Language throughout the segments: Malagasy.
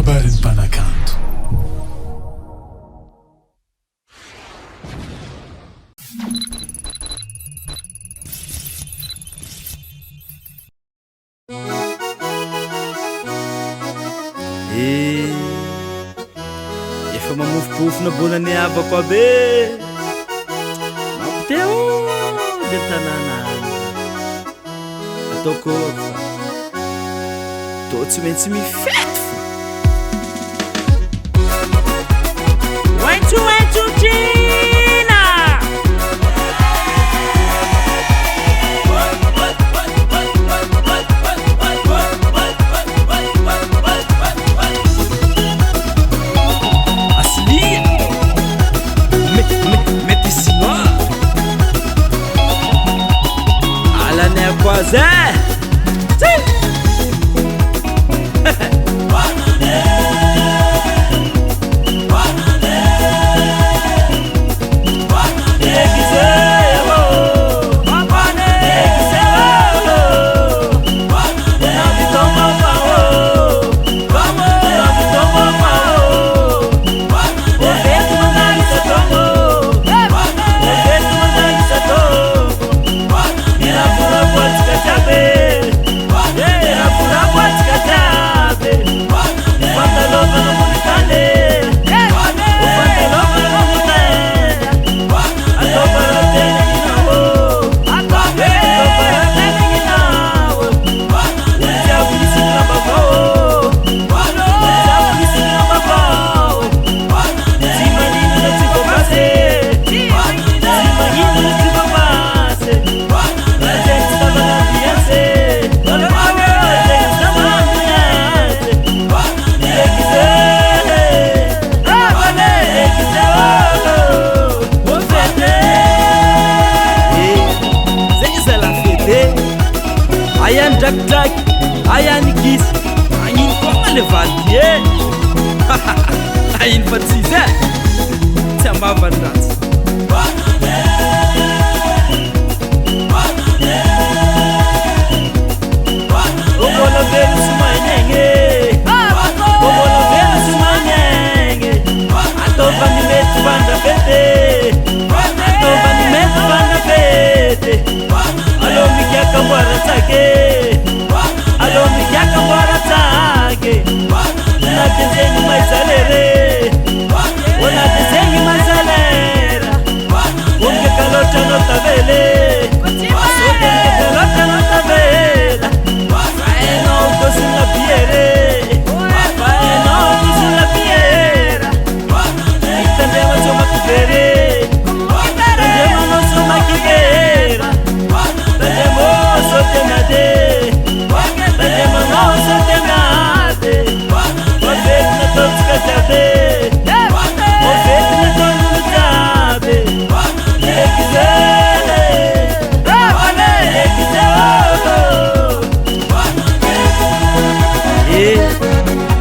kabarin'ny mpanakanto. Efa mamofopofona bolany avako abe mampiteo le tanàna ataoko tô tsy maintsy mifety fo waitsuwaitsutina Zé ayani kis angin koma le valie ayin fatsize tsamba vandat obola velu sumanenge obola velu sumanenge atoba ni metu banda bete atoba ni metu banda bete alo mikia kambara take alo mikiaka mbara take unatezengi maizalere unatezengi mazalera ungekalota notavele ungekalota notavela faeno ukosula piere faeno ukosula piera itandema choma kivere tandema nosoma kivera tandemo sotenade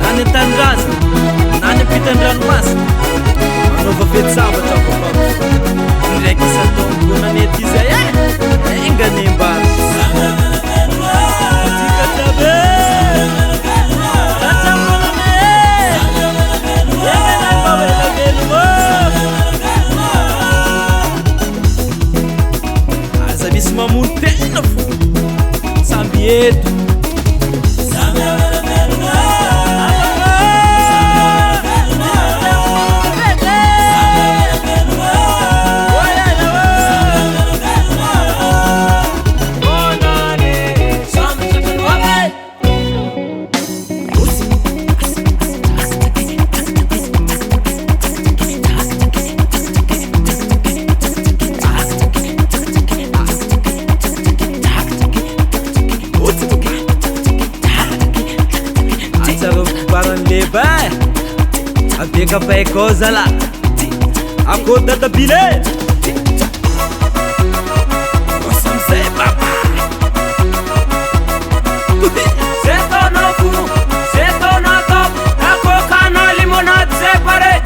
nani tandraza nani pitandranomasina manova fety sabatra akopako ndraiky isataona mety izay enganemba aza misy mamono tena fo samby eto abeka pai cosa lá a conta da bilhete nossa sei papá seto no fu seto no top a coca na limonade separei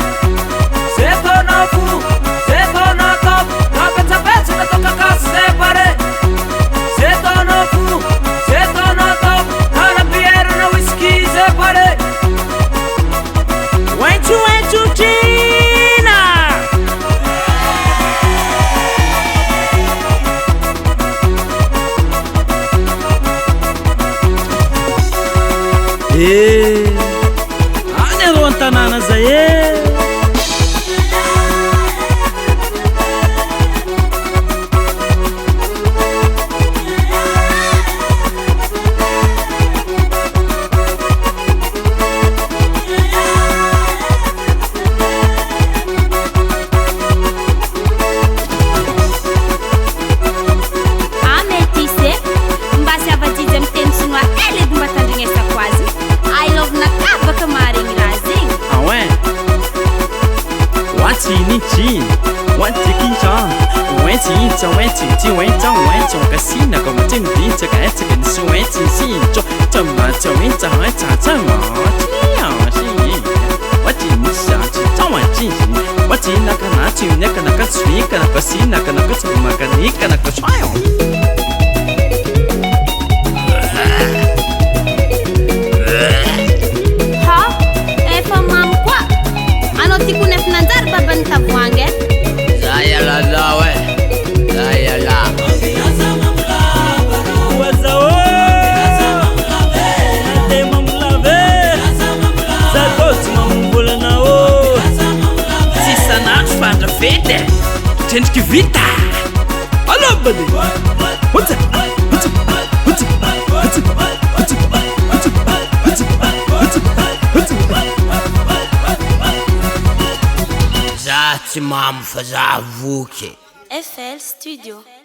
seto no fu seto no top a pezza pezza da toca casa separei seto no fu seto no top a la bière no whisky separei any arô an-tanàna zay Tendriky vita alobany za tsy mamo fa za voky FL Studio.